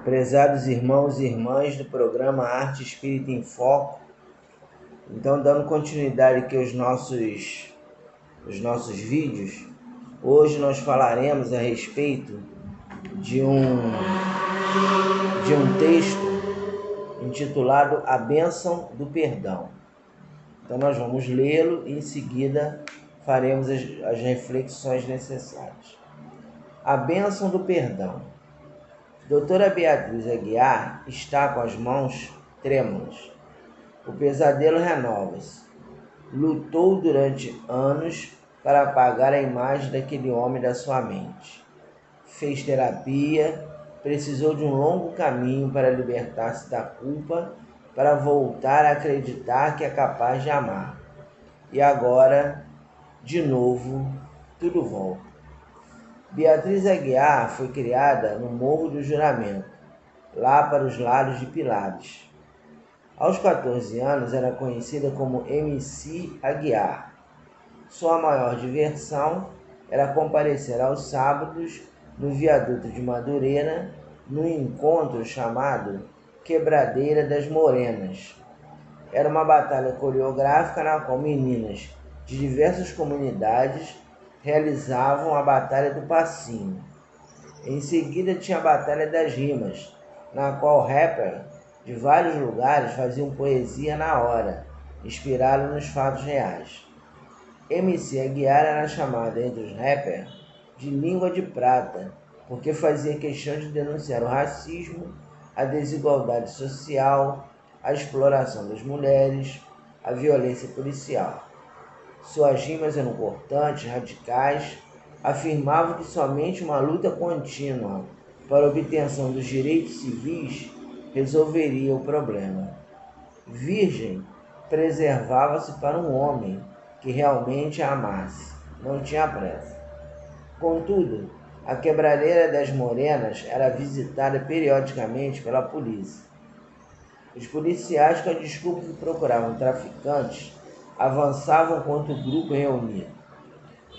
Prezados irmãos e irmãs do programa Arte Espírita em Foco, então dando continuidade aqui aos nossos vídeos, hoje nós falaremos a respeito de um texto intitulado A Bênção do Perdão. Então nós vamos lê-lo e em seguida faremos as reflexões necessárias. A Bênção do Perdão. Doutora Beatriz Aguiar está com as mãos trêmulas. O pesadelo renova-se. Lutou durante anos para apagar a imagem daquele homem da sua mente. Fez terapia, precisou de um longo caminho para libertar-se da culpa, para voltar a acreditar que é capaz de amar. E agora, de novo, tudo volta. Beatriz Aguiar foi criada no Morro do Juramento, lá para os lados de Pilares. Aos 14 anos era conhecida como MC Aguiar. Sua maior diversão era comparecer aos sábados no viaduto de Madureira, num encontro chamado Quebradeira das Morenas. Era uma batalha coreográfica na qual meninas de diversas comunidades realizavam a Batalha do Passinho. Em seguida tinha a Batalha das Rimas, na qual rappers de vários lugares faziam poesia na hora, inspirada nos fatos reais. MC Aguiar era chamada entre os rappers de língua de prata, porque fazia questão de denunciar o racismo, a desigualdade social, a exploração das mulheres, a violência policial. Suas rimas eram cortantes, radicais, afirmavam que somente uma luta contínua para a obtenção dos direitos civis resolveria o problema. Virgem preservava-se para um homem que realmente a amasse, não tinha pressa. Contudo, a Quebradeira das Morenas era visitada periodicamente pela polícia. Os policiais, com a desculpa que procuravam traficantes, avançavam contra o grupo reunido.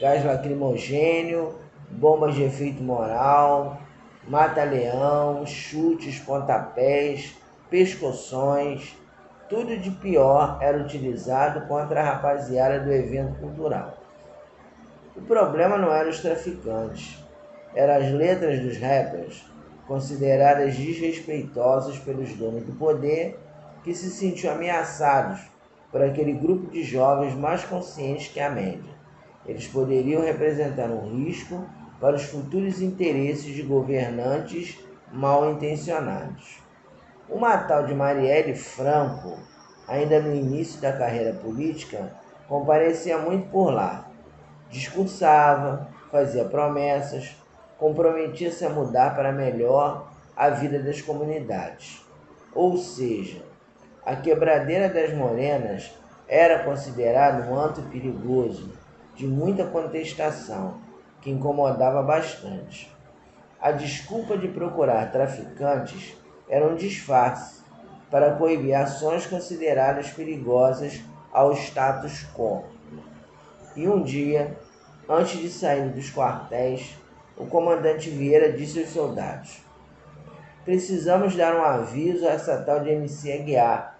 Gás lacrimogênio, bombas de efeito moral, mata-leão, chutes, pontapés, pescoções, tudo de pior era utilizado contra a rapaziada do evento cultural. O problema não eram os traficantes, eram as letras dos rappers, consideradas desrespeitosas pelos donos do poder, que se sentiam ameaçados por aquele grupo de jovens mais conscientes que a média. Eles poderiam representar um risco para os futuros interesses de governantes mal intencionados. Uma tal de Marielle Franco, ainda no início da carreira política, comparecia muito por lá. Discursava, fazia promessas, comprometia-se a mudar para melhor a vida das comunidades. Ou seja, a Quebradeira das Morenas era considerada um antro perigoso, de muita contestação, que incomodava bastante. A desculpa de procurar traficantes era um disfarce para coibir ações consideradas perigosas ao status quo. E um dia, antes de sair dos quartéis, o comandante Vieira disse aos soldados: "Precisamos dar um aviso a essa tal de MC Aguiar.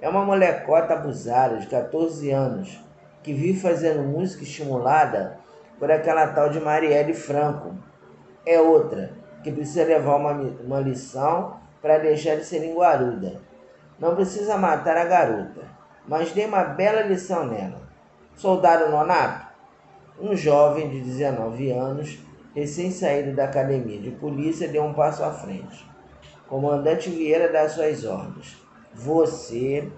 É uma molecota abusada de 14 anos, que vive fazendo música estimulada por aquela tal de Marielle Franco. É outra, que precisa levar uma lição para deixar de ser linguaruda. Não precisa matar a garota, mas dê uma bela lição nela." Soldado Nonato, um jovem de 19 anos, recém-saído da academia de polícia, deu um passo à frente. Comandante Vieira dá suas ordens: "Você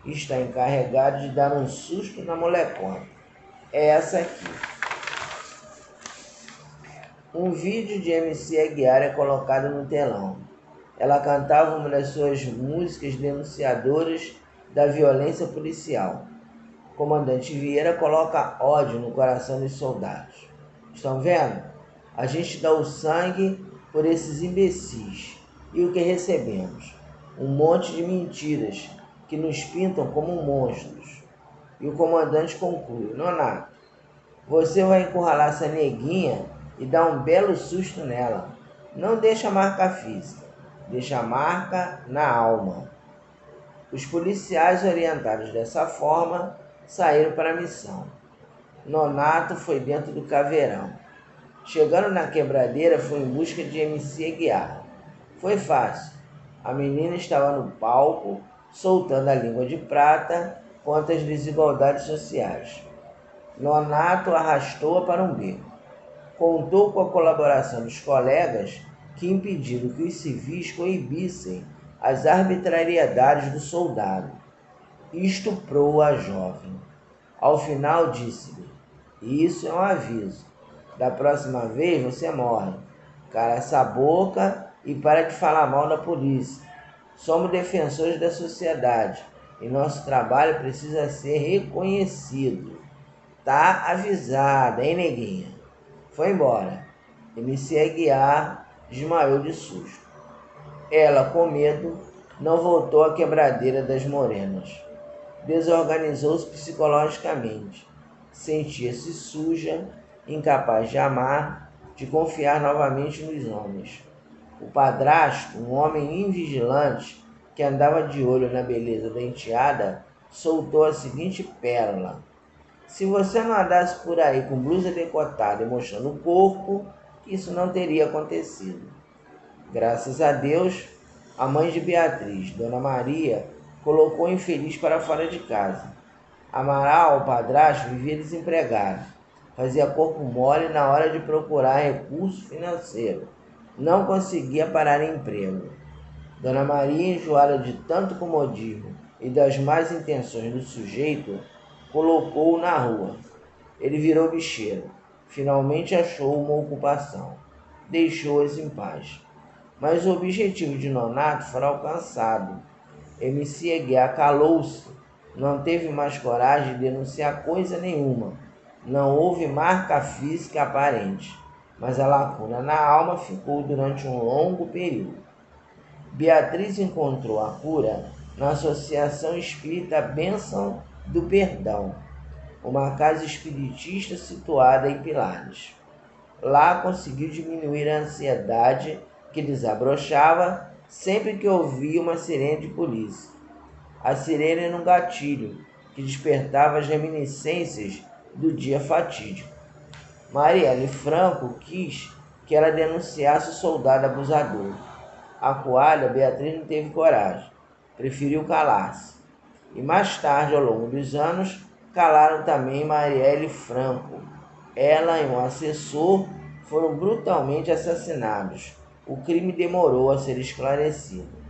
está encarregado de dar um susto na molecona. É essa aqui." Um vídeo de MC Aguiar é colocado no telão. Ela cantava uma das suas músicas denunciadoras da violência policial. O comandante Vieira coloca ódio no coração dos soldados. "Estão vendo? A gente dá o sangue por esses imbecis. E o que recebemos? Um monte de mentiras que nos pintam como monstros." E o comandante conclui: "Nonato, você vai encurralar essa neguinha e dar um belo susto nela. Não deixa marca física. deixa marca na alma. Os policiais, orientados dessa forma, saíram para a missão. Nonato foi dentro do caveirão. Chegando na quebradeira, foi em busca de MC Aguiar. Foi fácil. A menina estava no palco, soltando a língua de prata contra as desigualdades sociais. Nonato arrastou-a para um beco. Contou com a colaboração dos colegas que impediram que os civis coibissem as arbitrariedades do soldado. Estuprou a jovem. Ao final disse-lhe: "Isso é um aviso. Da próxima vez você morre. Cala essa boca e para de falar mal da polícia. Somos defensores da sociedade e nosso trabalho precisa ser reconhecido. Tá avisada, hein, neguinha?" Foi embora. MC Aguiar desmaiou de susto. Ela, com medo, não voltou à quebradeira das Morenas. Desorganizou-se psicologicamente. Sentia-se suja, incapaz de amar, de confiar novamente nos homens. O padrasto, um homem invigilante que andava de olho na beleza da enteada, soltou a seguinte pérola: "Se você não andasse por aí com blusa decotada e mostrando o corpo, isso não teria acontecido." Graças a Deus, a mãe de Beatriz, Dona Maria, colocou o infeliz para fora de casa. Amaral, o padrasto, vivia desempregado. Fazia corpo mole na hora de procurar recurso financeiro. Não conseguia parar em emprego. Dona Maria, enjoada de tanto comodismo e das más intenções do sujeito, colocou-o na rua. Ele virou bicheiro. Finalmente achou uma ocupação. Deixou-as em paz. Mas o objetivo de Nonato foi alcançado. MC Aguiar calou-se. Não teve mais coragem de denunciar coisa nenhuma. Não houve marca física aparente, mas a lacuna na alma ficou durante um longo período. Beatriz encontrou a cura na Associação Espírita Bênção do Perdão, uma casa espiritista situada em Pilares. Lá conseguiu diminuir a ansiedade que desabrochava sempre que ouvia uma sirene de polícia. A sirene era um gatilho que despertava as reminiscências do dia fatídico. Marielle Franco quis que ela denunciasse o soldado abusador. Acuada, Beatriz não teve coragem, preferiu calar-se. E mais tarde, ao longo dos anos, calaram também Marielle Franco. Ela e um assessor foram brutalmente assassinados. O crime demorou a ser esclarecido.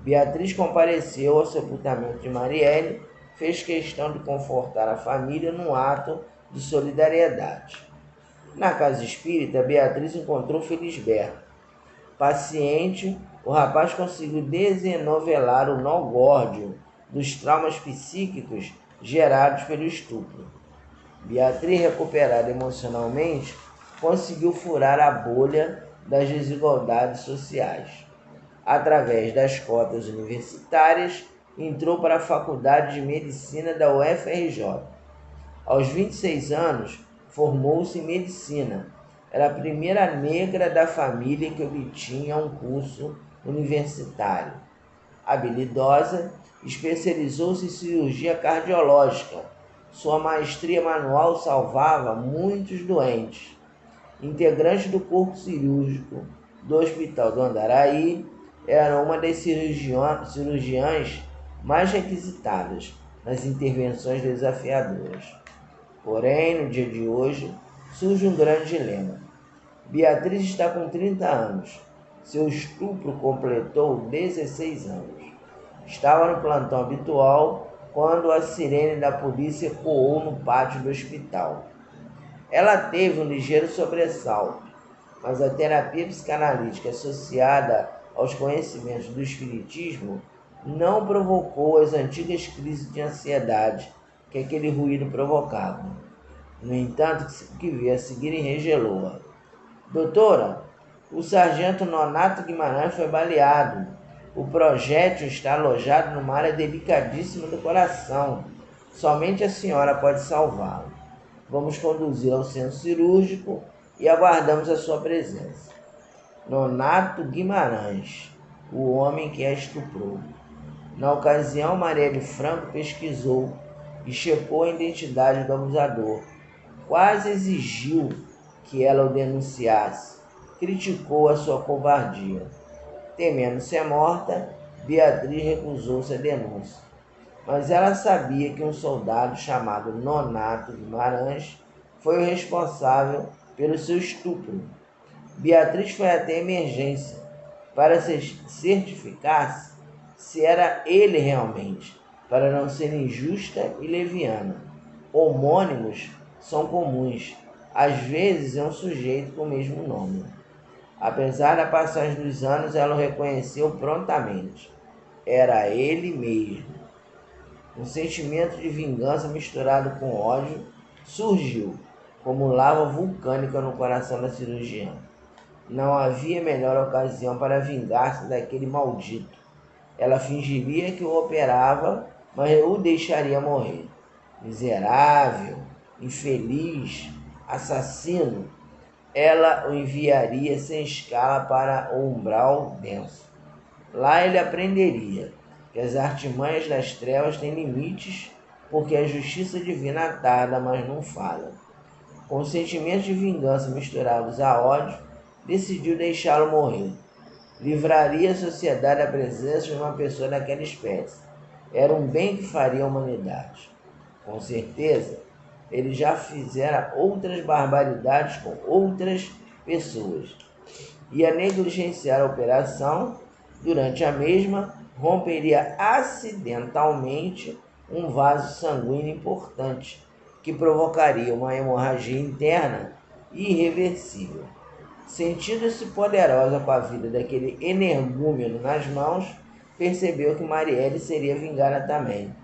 Beatriz compareceu ao sepultamento de Marielle, fez questão de confortar a família num ato de solidariedade. Na casa espírita, Beatriz encontrou Felisberto. Paciente, o rapaz conseguiu desenovelar o nó górdio dos traumas psíquicos gerados pelo estupro. Beatriz, recuperada emocionalmente, conseguiu furar a bolha das desigualdades sociais. Através das cotas universitárias, entrou para a Faculdade de Medicina da UFRJ. Aos 26 anos, formou-se em Medicina. Era a primeira negra da família que obtinha um curso universitário. Habilidosa, especializou-se em cirurgia cardiológica. Sua maestria manual salvava muitos doentes. Integrante do corpo cirúrgico do Hospital do Andaraí, era uma das cirurgiãs mais requisitadas nas intervenções desafiadoras. Porém, no dia de hoje, surge um grande dilema. Beatriz está com 30 anos. Seu estupro completou 16 anos. Estava no plantão habitual quando a sirene da polícia ecoou no pátio do hospital. Ela teve um ligeiro sobressalto, mas a terapia psicanalítica associada aos conhecimentos do espiritismo não provocou as antigas crises de ansiedade que aquele ruído provocava. No entanto, o que veio a seguir enregelou-a. "Doutora, o sargento Nonato Guimarães foi baleado. O projétil está alojado numa área delicadíssima do coração. Somente a senhora pode salvá-lo. Vamos conduzi-lo ao centro cirúrgico e aguardamos a sua presença." Nonato Guimarães. o homem que a estuprou. Na ocasião, Marielle Franco pesquisou e checou a identidade do abusador. Quase exigiu que ela o denunciasse. Criticou a sua covardia. Temendo ser morta, Beatriz recusou-se à denúncia. Mas ela sabia que um soldado chamado Nonato Guimarães foi o responsável pelo seu estupro. Beatriz foi até a emergência para certificar-se se era ele realmente, para não ser injusta e leviana. Homônimos são comuns, às vezes é um sujeito com o mesmo nome. Apesar da passagem dos anos, ela o reconheceu prontamente. Era ele mesmo. Um sentimento de vingança misturado com ódio surgiu, como lava vulcânica no coração da cirurgiã. Não havia melhor ocasião para vingar-se daquele maldito. Ela fingiria que o operava, mas o deixaria morrer. Miserável, infeliz, assassino, ela o enviaria sem escala para o umbral denso. Lá ele aprenderia que as artimanhas das trevas têm limites, porque a justiça divina tarda, mas não fala. Com sentimentos de vingança misturados a ódio, decidiu deixá-lo morrer. Livraria a sociedade da presença de uma pessoa daquela espécie. Era um bem que faria a humanidade. Com certeza, ele já fizera outras barbaridades com outras pessoas. Ia negligenciar a operação. Durante a mesma, romperia acidentalmente um vaso sanguíneo importante, que provocaria uma hemorragia interna irreversível. Sentindo-se poderosa com a vida daquele energúmeno nas mãos, percebeu que Marielle seria vingada também.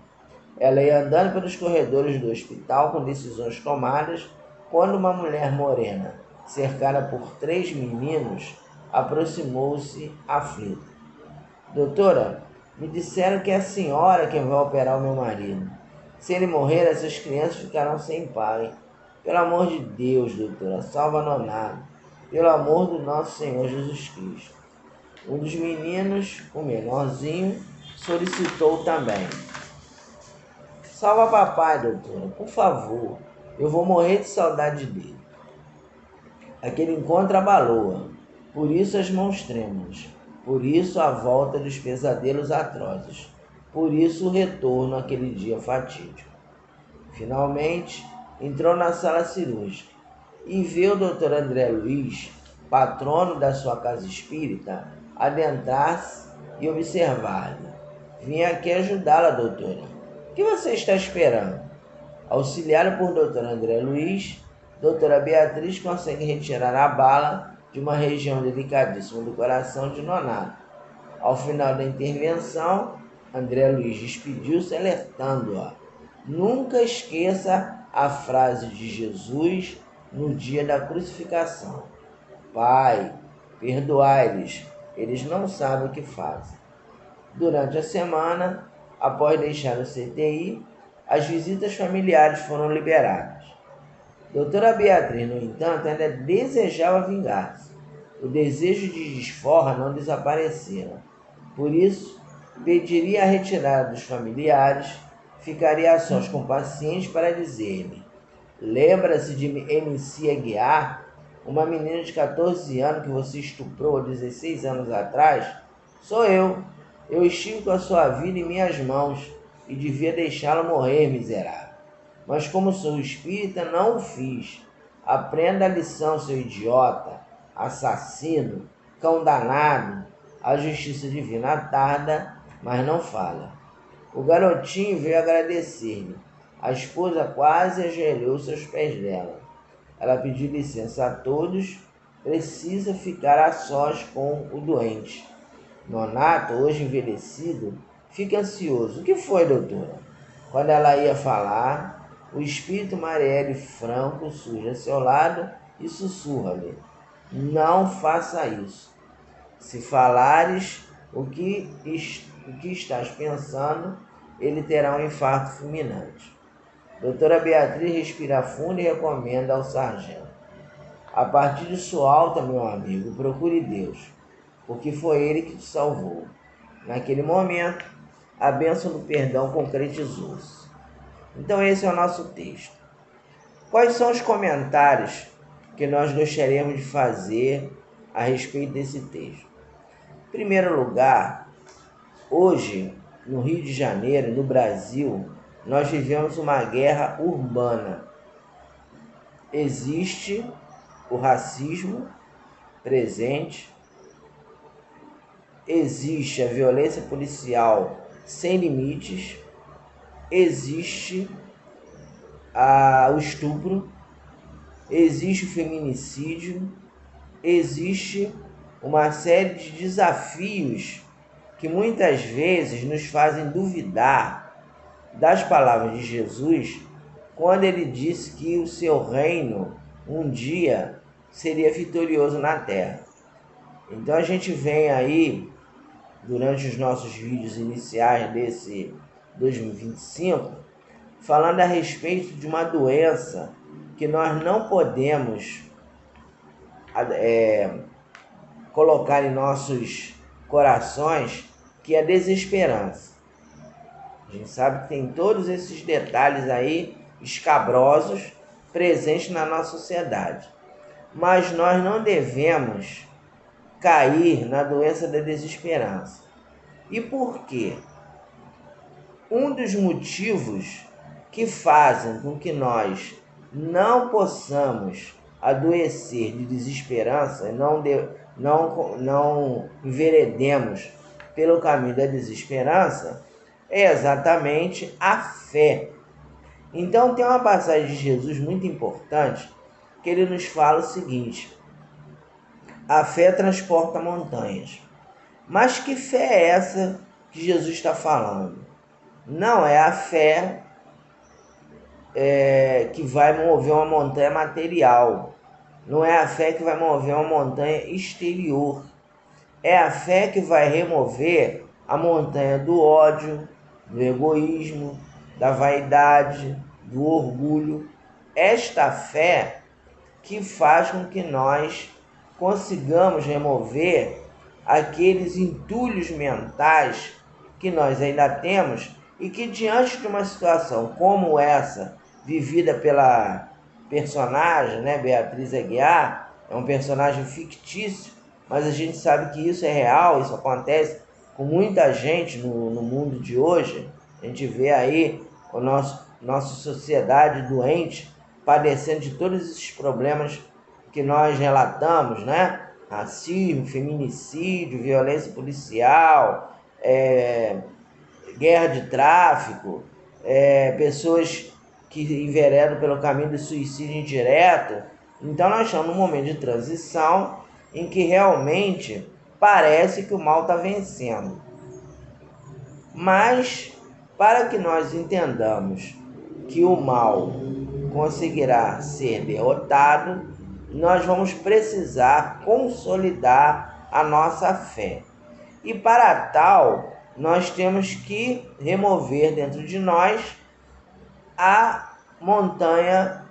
Ela ia andando pelos corredores do hospital com decisões tomadas, quando uma mulher morena, cercada por 3 meninos, aproximou-se aflita. Doutora, me disseram que é a senhora quem vai operar o meu marido. Se ele morrer, essas crianças ficarão sem pai. Pelo amor de Deus, doutora, salva Nonato. Pelo amor do nosso Senhor Jesus Cristo. Um dos meninos, o menorzinho, solicitou também. Salva papai, doutora, por favor. Eu vou morrer de saudade dele. Aquele encontro abalou-a. Por isso as mãos trêmulas. Por isso a volta dos pesadelos atrozes. Por isso o retorno àquele dia fatídico. Finalmente, entrou na sala cirúrgica e viu o Dr. André Luiz, patrono da sua casa espírita, adentrar-se e observar-lhe. Vim aqui ajudá-la, doutora. O que você está esperando? Auxiliada por Dr. André Luiz, doutora Beatriz consegue retirar a bala de uma região delicadíssima do coração de Nonato. Ao final da intervenção, André Luiz despediu-se alertando-a. Nunca esqueça a frase de Jesus no dia da crucificação. Pai, perdoai-lhes, eles não sabem o que fazem. Durante a semana, após deixar o CTI, as visitas familiares foram liberadas. Doutora Beatriz, no entanto, ainda desejava vingar-se. O desejo de desforra não desaparecera. Por isso, pediria a retirada dos familiares, ficaria a sós com o paciente para dizer-lhe: lembra-se de MC Aguiar, uma menina de 14 anos que você estuprou há 16 anos atrás? Sou eu. Eu estive com a sua vida em minhas mãos e devia deixá-la morrer, miserável. Mas como sou espírita, não o fiz. Aprenda a lição, seu idiota, assassino, cão danado. A justiça divina tarda, mas não fala. O garotinho veio agradecer-lhe. A esposa quase ajoelhou-se aos pés dela. Ela pediu licença a todos, precisa ficar a sós com o doente. Nonato, hoje envelhecido, fica ansioso. O que foi, doutora? Quando ela ia falar, o espírito Marielle Franco surge a seu lado e sussurra-lhe: não faça isso. Se falares o que estás pensando, ele terá um infarto fulminante. Doutora Beatriz respira fundo e recomenda ao sargento: a partir de sua alta, meu amigo, procure Deus. porque foi Ele que te salvou. Naquele momento, a bênção do perdão concretizou-se. Então esse é o nosso texto. Quais são os comentários que nós gostaríamos de fazer a respeito desse texto? Em primeiro lugar, hoje, no Rio de Janeiro, no Brasil, nós vivemos uma guerra urbana. Existe o racismo presente, existe a violência policial sem limites, existe o estupro, existe o feminicídio, existe uma série de desafios que muitas vezes nos fazem duvidar das palavras de Jesus quando ele disse que o seu reino um dia seria vitorioso na terra. Então a gente vem aí, durante os nossos vídeos iniciais desse 2025, falando a respeito de uma doença que nós não podemos colocar em nossos corações, que é a desesperança. A gente sabe que tem todos esses detalhes aí escabrosos presentes na nossa sociedade. Mas nós não devemos cair na doença da desesperança. E por quê? Um dos motivos que fazem com que nós não possamos adoecer de desesperança, não enveredemos pelo caminho da desesperança, é exatamente a fé. Então tem uma passagem de Jesus muito importante que ele nos fala o seguinte: a fé transporta montanhas. Mas que fé é essa que Jesus está falando? Não é a fé que vai mover uma montanha material. Não é a fé que vai mover uma montanha exterior. É a fé que vai remover a montanha do ódio, do egoísmo, da vaidade, do orgulho. Esta fé que faz com que nós consigamos remover aqueles entulhos mentais que nós ainda temos e que, diante de uma situação como essa, vivida pela personagem, Beatriz Aguiar, é um personagem fictício, mas a gente sabe que isso é real, isso acontece com muita gente no mundo de hoje. A gente vê aí nossa sociedade doente, padecendo de todos esses problemas que nós relatamos, racismo, feminicídio, violência policial, guerra de tráfico, pessoas que enveredam pelo caminho do suicídio indireto. Então nós estamos num momento de transição em que realmente parece que o mal está vencendo. Mas para que nós entendamos que o mal conseguirá ser derrotado, nós vamos precisar consolidar a nossa fé. E para tal, nós temos que remover dentro de nós a montanha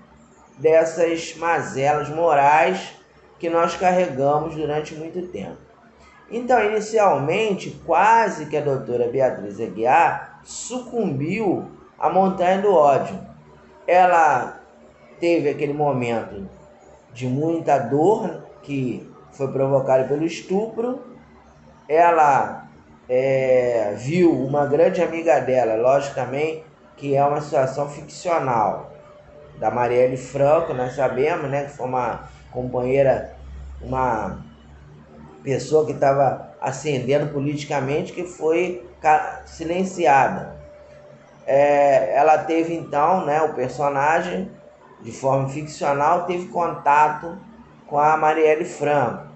dessas mazelas morais que nós carregamos durante muito tempo. Então, inicialmente, quase que a doutora Beatriz Aguiar sucumbiu à montanha do ódio. Ela teve aquele momento de muita dor que foi provocado pelo estupro. Ela viu uma grande amiga dela, lógico também que é uma situação ficcional, da Marielle Franco, nós sabemos, que foi uma companheira, uma pessoa que estava ascendendo politicamente, que foi silenciada. Ela teve então, o personagem, de forma ficcional, teve contato com a Marielle Franco.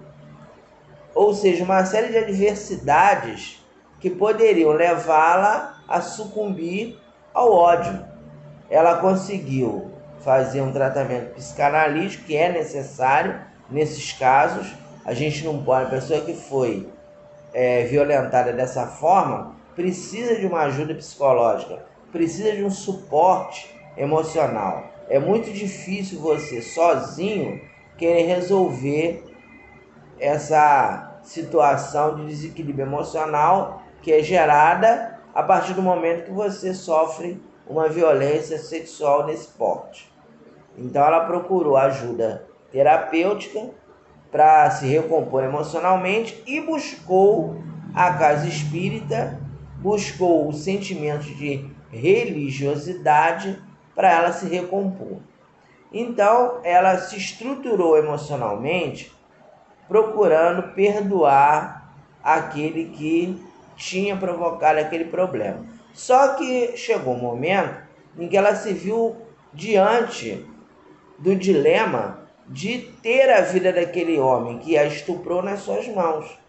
Ou seja, uma série de adversidades que poderiam levá-la a sucumbir ao ódio. Ela conseguiu fazer um tratamento psicanalítico, que é necessário nesses casos. A gente não pode, a pessoa que foi violentada dessa forma precisa de uma ajuda psicológica, precisa de um suporte emocional. É muito difícil você sozinho querer resolver essa situação de desequilíbrio emocional que é gerada a partir do momento que você sofre uma violência sexual nesse porte. Então ela procurou ajuda terapêutica para se recompor emocionalmente e buscou a casa espírita, buscou o sentimento de religiosidade para ela se recompor. Então ela se estruturou emocionalmente procurando perdoar aquele que tinha provocado aquele problema. Só que chegou um momento em que ela se viu diante do dilema de ter a vida daquele homem que a estuprou nas suas mãos.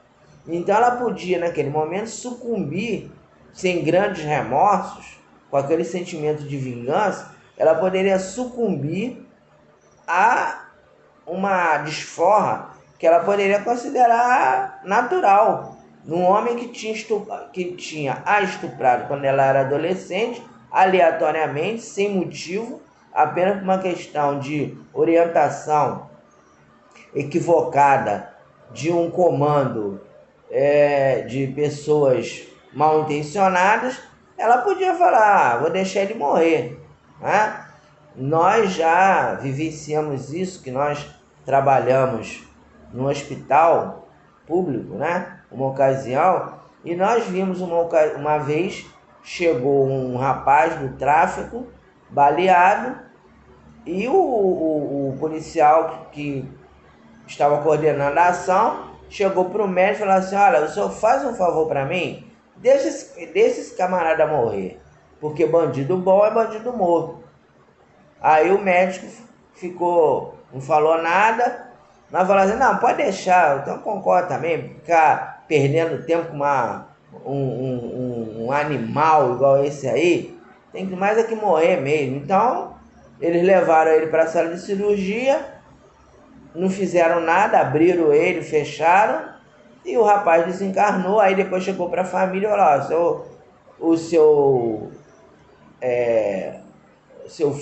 Então ela podia, naquele momento, sucumbir sem grandes remorsos, com aquele sentimento de vingança, ela poderia sucumbir a uma desforra que ela poderia considerar natural, num homem que tinha a estuprado quando ela era adolescente, aleatoriamente, sem motivo, apenas por uma questão de orientação equivocada de um comando de pessoas mal intencionadas. Ela podia falar, vou deixar ele morrer, né? Nós já vivenciamos isso, que nós trabalhamos no hospital público, né? Uma ocasião, e nós vimos uma vez, chegou um rapaz do tráfico, baleado, e o policial que estava coordenando a ação chegou para o médico e falou assim, olha, o senhor faz um favor para mim, deixa esse camarada morrer, porque bandido bom é bandido morto. Aí o médico não falou nada, mas falou assim, não, pode deixar, então concordo também, ficar perdendo tempo com um animal igual esse aí, tem que mais é que morrer mesmo. Então, eles levaram ele para a sala de cirurgia, não fizeram nada, abriram ele, fecharam, e o rapaz desencarnou. Aí depois chegou para a família e falou, o seu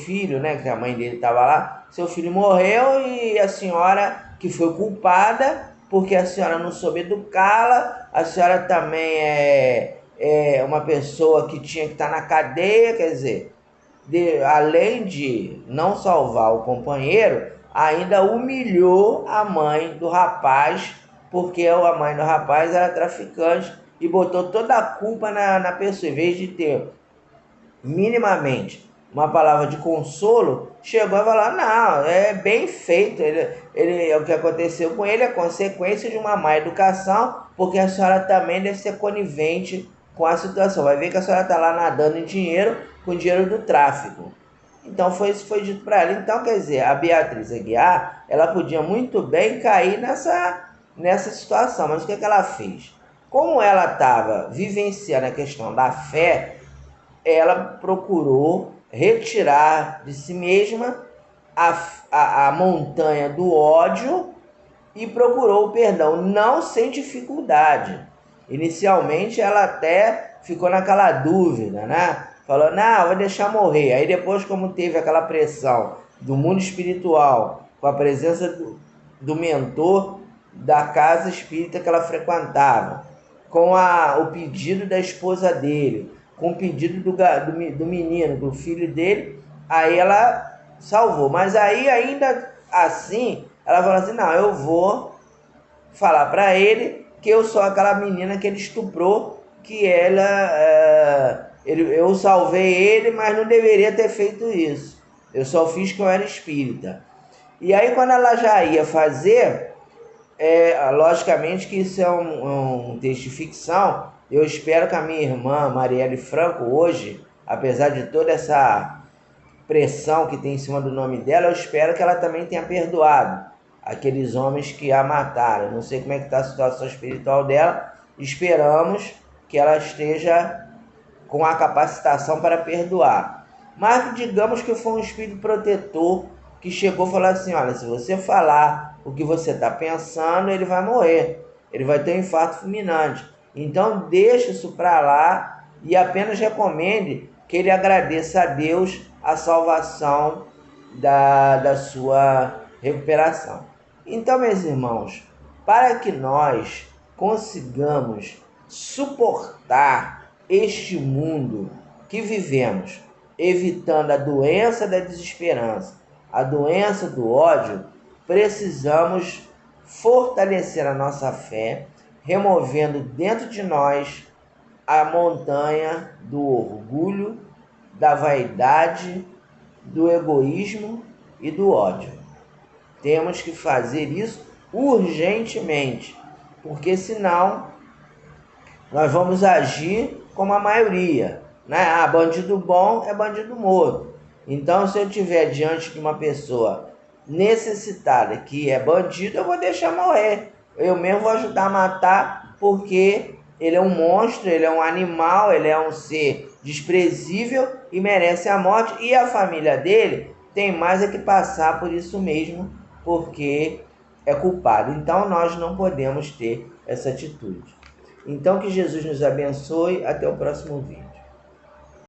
filho, né, que a mãe dele estava lá, seu filho morreu e a senhora que foi culpada, porque a senhora não soube educá-la, a senhora também é uma pessoa que tinha que estar na cadeia, quer dizer, além de não salvar o companheiro, ainda humilhou a mãe do rapaz, porque a mãe do rapaz era traficante e botou toda a culpa na pessoa, em vez de ter minimamente uma palavra de consolo, chegou a falar, não, é bem feito, o que aconteceu com ele é consequência de uma má educação, porque a senhora também deve ser conivente com a situação, vai ver que a senhora está lá nadando em dinheiro, com dinheiro do tráfico. Então isso foi dito para ela. Então, quer dizer, a Beatriz Aguiar, ela podia muito bem cair nessa situação, mas o que ela fez? Como ela estava vivenciando a questão da fé, ela procurou retirar de si mesma a montanha do ódio e procurou o perdão, não sem dificuldade. Inicialmente ela até ficou naquela dúvida, né? Falou, não, vou deixar morrer. Aí depois, como teve aquela pressão do mundo espiritual, com a presença do mentor da casa espírita que ela frequentava, com o pedido da esposa dele, com o pedido do menino, do filho dele, aí ela salvou. Mas aí, ainda assim, ela falou assim, não, eu vou falar para ele que eu sou aquela menina que ele estuprou, que eu salvei ele, mas não deveria ter feito isso. Eu só fiz que eu era espírita. E aí, quando ela já ia fazer, logicamente que isso é um texto de ficção. Eu espero que a minha irmã Marielle Franco hoje, apesar de toda essa pressão que tem em cima do nome dela, eu espero que ela também tenha perdoado aqueles homens que a mataram. Não sei como é que está a situação espiritual dela, esperamos que ela esteja com a capacitação para perdoar. Mas digamos que foi um espírito protetor que chegou e falou assim, olha, se você falar o que você está pensando, ele vai morrer, ele vai ter um infarto fulminante. Então deixe isso para lá e apenas recomende que ele agradeça a Deus a salvação da sua recuperação. Então, meus irmãos, para que nós consigamos suportar este mundo que vivemos, evitando a doença da desesperança, a doença do ódio, precisamos fortalecer a nossa fé, removendo dentro de nós a montanha do orgulho, da vaidade, do egoísmo e do ódio. Temos que fazer isso urgentemente, porque senão nós vamos agir como a maioria, né? Ah, bandido bom é bandido morto. Então, se eu estiver diante de uma pessoa necessitada que é bandido, eu vou deixar morrer. Eu mesmo vou ajudar a matar, porque ele é um monstro, ele é um animal, ele é um ser desprezível e merece a morte. E a família dele tem mais é que passar por isso mesmo, porque é culpado. Então, nós não podemos ter essa atitude. Então, que Jesus nos abençoe. Até o próximo vídeo.